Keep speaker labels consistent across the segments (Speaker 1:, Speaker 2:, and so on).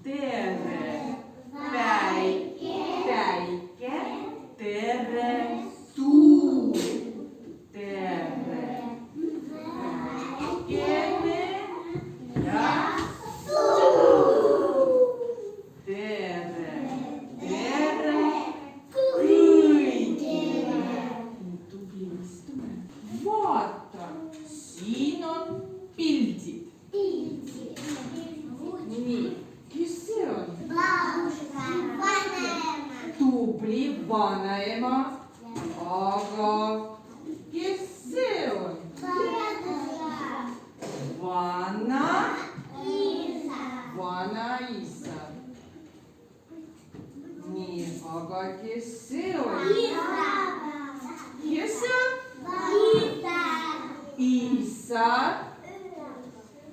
Speaker 1: tere, päike, tere, tuul, tere, päikene ja tere, kõigile. Tubli istume. Vaata, siin on pildid. Nii, kes see on? Tubli vanaema. Aga kes see on? Vanaisa. Nii, aga kes see on? Kes see on? Isa.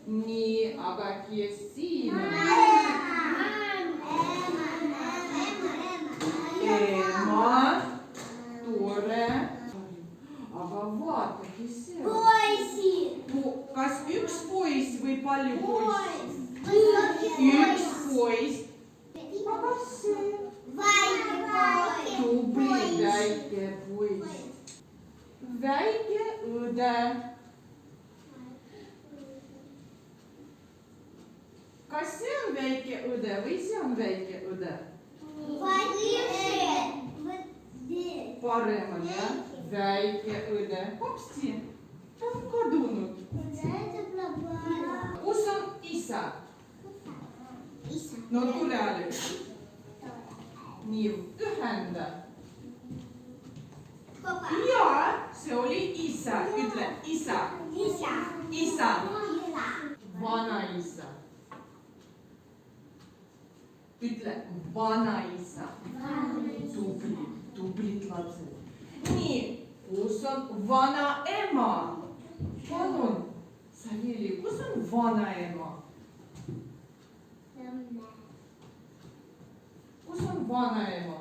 Speaker 1: Nii, aga kes siin on? Ema. Tore. Aga vaata, kes see on? Kas üks poiss või palju poiss? Üks poiss. Aga see? Tubli väike poiss. Väike õde. Kas see on väike õde või see on väike õde? Paremal, jah? Väike õde. Hopsti, ta on kadunud. Kus on isa? No tule, Alex. Nii, ühenda. Jaa, see oli isa. Ütle, isa. Isa. Vanaisa. Ütle, vanaisa. Tublid lapsed. Nii, kus on vanaema? Palun, Saveli, kus on vanaema? Kus on vanaema?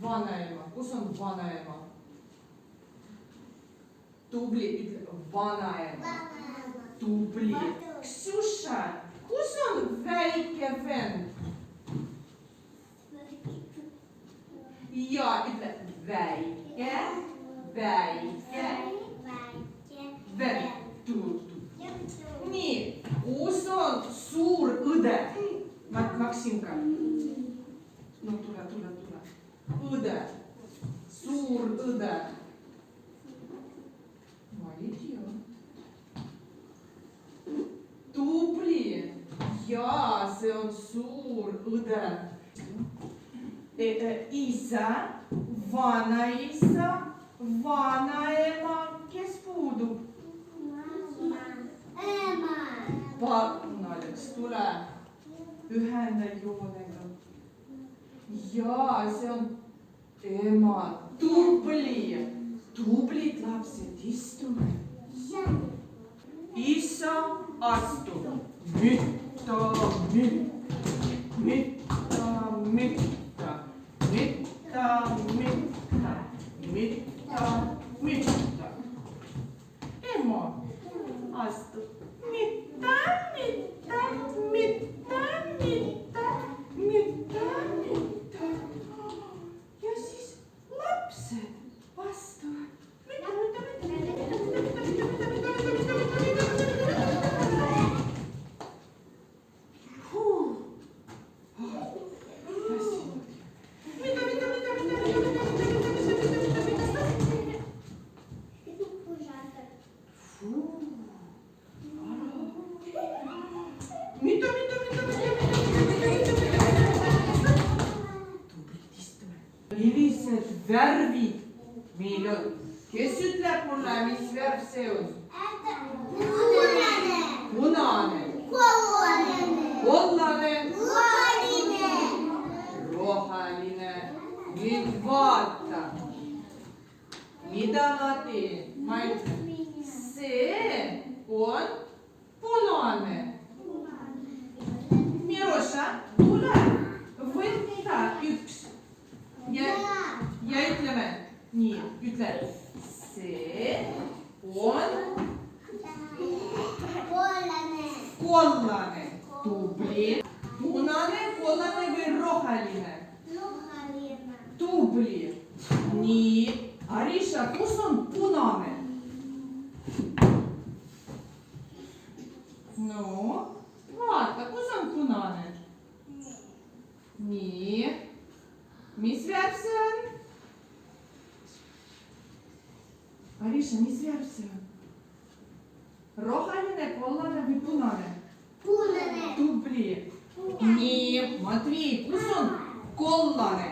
Speaker 1: Vanaema, kus on vanaema? Tubli, ütle, vanaema. Tubli. Ksuša, kus on väike vend? Ja, ütle, väike vend. Nii, kus on suur õde? Maksimka. No tule. Õde. Suur õde. Ma ei tea. Tubli. Jaa, see on suur õde. Isa, vanaisa, vanaema, kes puudub? Palun, Alex, tule. Ühenda joonega. Jaa, see on ema. Tublid lapsed, istume. Isa astub. Mitte. Ema astub. Mitte. Ja siis lapsed astuvad. Millised värvid meil on? Kes ütleb mulle, mis värv see on? Punane. Kollane. Roheline. Nüüd vaata. Mida ma teen? Ma ütlen, see on punane. Miroša, tule, võta üks. Ja ütleme, nii, ütle, see on kollane. Grisha, mis värv see on? Roheline, kollane või punane?
Speaker 2: Punane.
Speaker 1: Tubli. Nii, Matvei, kus on kollane?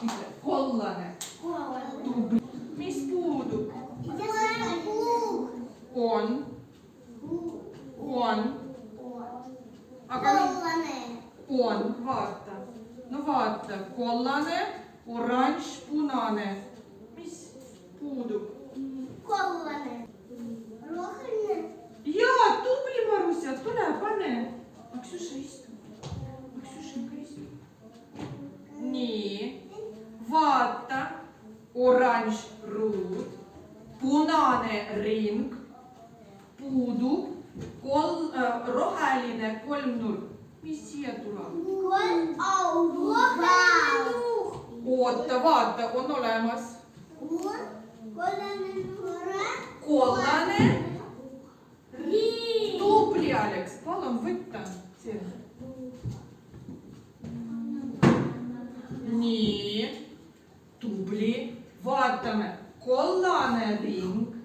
Speaker 1: Ütle, kollane. Tubli. Mis puudub? On. Aga on, vaata. No vaata, kollane, oranž, punane. Mis puudub?
Speaker 2: Kollane. Roheline.
Speaker 1: Jaa, tubli Marusia, tule, pane. Ksuša, istu. Ksušenka, istu. Nii, vaata, oranž ruud, punane ring, puudub, roheline kolmnurk. Mis siia tuleb? Oota, vaata, on olemas. Kollane. Tubli, Alex, palun võtta. Nii, tubli. Vaatame, kollane ring,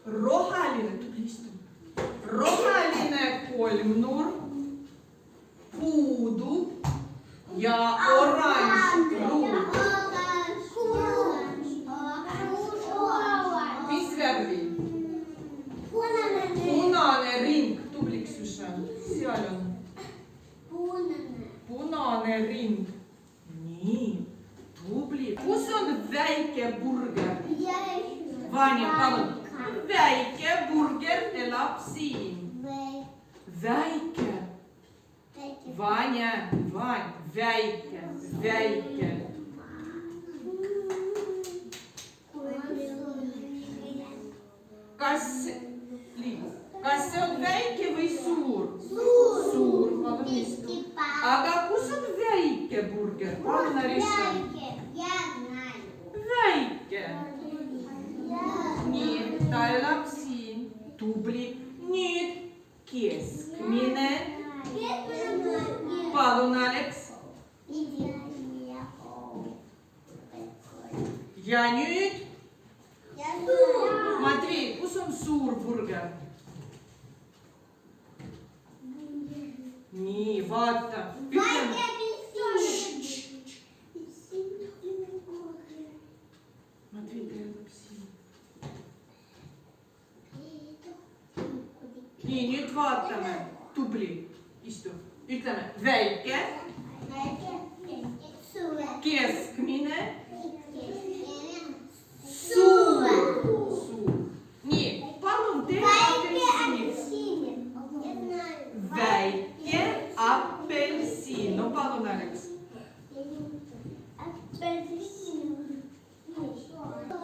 Speaker 1: roheline, tubli istu. Roheline kolmnurk, puudub ja oranž ruud. Mis värvi? Punane ring, tubli Ksuša, seal on. Punane ring. Nii, tubli. Kus on väike burger? Vanja, palun. Väike burger elab siin. Väike. Vanja, väike, väike. Kas see on väike või suur? Suur, palun istu. Aga kus on väike burger? Palun Arisha. Väike. Nii, ta elab siin. Tubli. Nüüd keskmine. Palun, Alex. Ja nüüd? Matvei, kus on suur burger? Nii, vaata. Matvei, ta elab siin. Nii, nüüd vaatame. Tubli. Istu. Ütleme väike. Keskmine. Suur. Nii, palun tee apelsinid. Väike apelsin. No palun, Alex.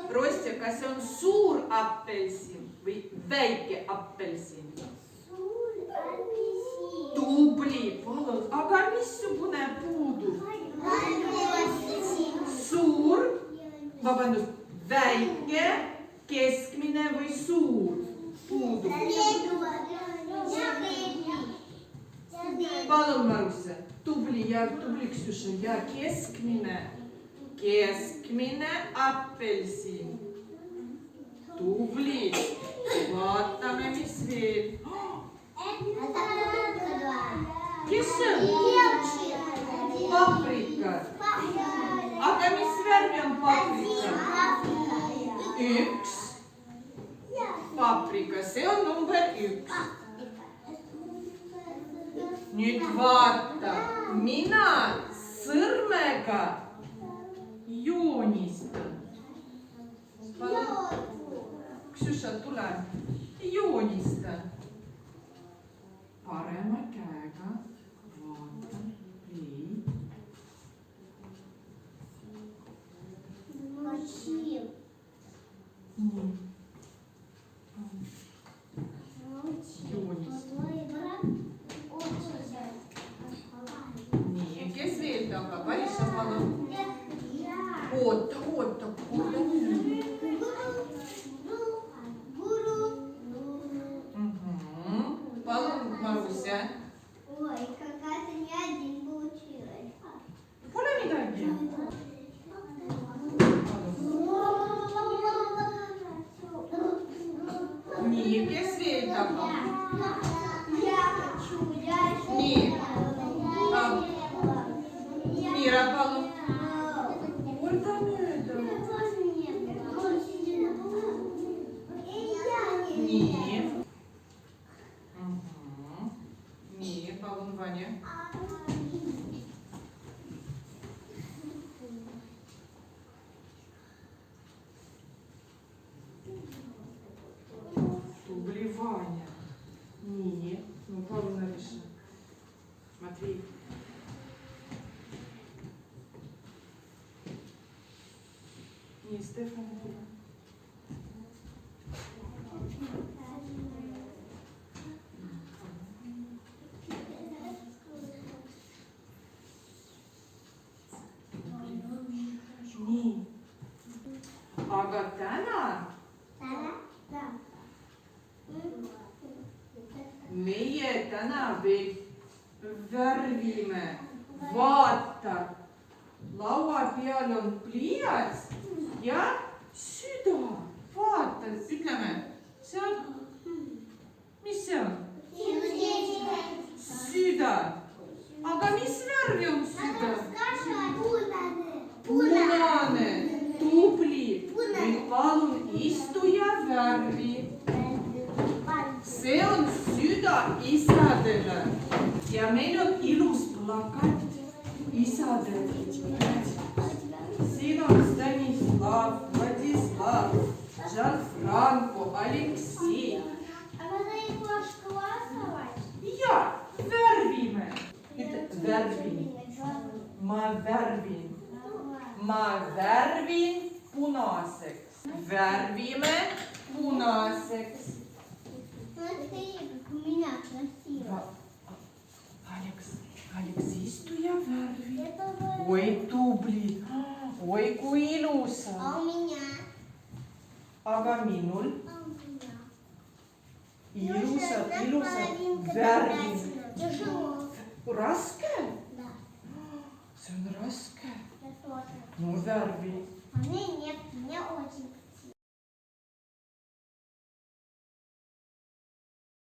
Speaker 1: Rostja, kas see on suur apelsin või väike apelsin? Tubli, palun. Aga missugune puudub? Suur, vabandust, väike, keskmine või suur puudub? Palun, Marusse. Tubli ja tubli Ksuša ja keskmine. Keskmine apelsin. Tubli. Vaatame, mis veel. Kes see on? Paprika. Aga mis värvi on paprika? Üks. Paprika, see on number 1. Nüüd vaata, mina sõrmega joonistan. Ksuša, tule. Joonistan. Parema käega. Vaatan. Nii. Nii. Joonistan. Nii, kes veel tahab? Arisha, palun. Oota, kuule. Palun, Marusia.
Speaker 2: Ой, какая-то не один получилась.
Speaker 1: Nii, Stefan. Nii. Aga täna meie täna veel värvime. Vaata, laua peal on pliiats ja süda. Vaata, ütleme, see on, mis see on? Süda. Aga mis värvi on süda? Punane, tubli. Nüüd palun istu ja värvi. See on süda isadele ja meil on ilus plakat isadele. Siin on Stanislav, Vladislav, Gianfranco, Aleksei. Ja, värvime. Värvin. Ma värvin punaseks. Värvime punaseks. Aleks, istu ja värvi. Oi, tubli. Oi, kui ilusa. Aga minul? Ilusad värvid. Raske? See on raske. No värvi.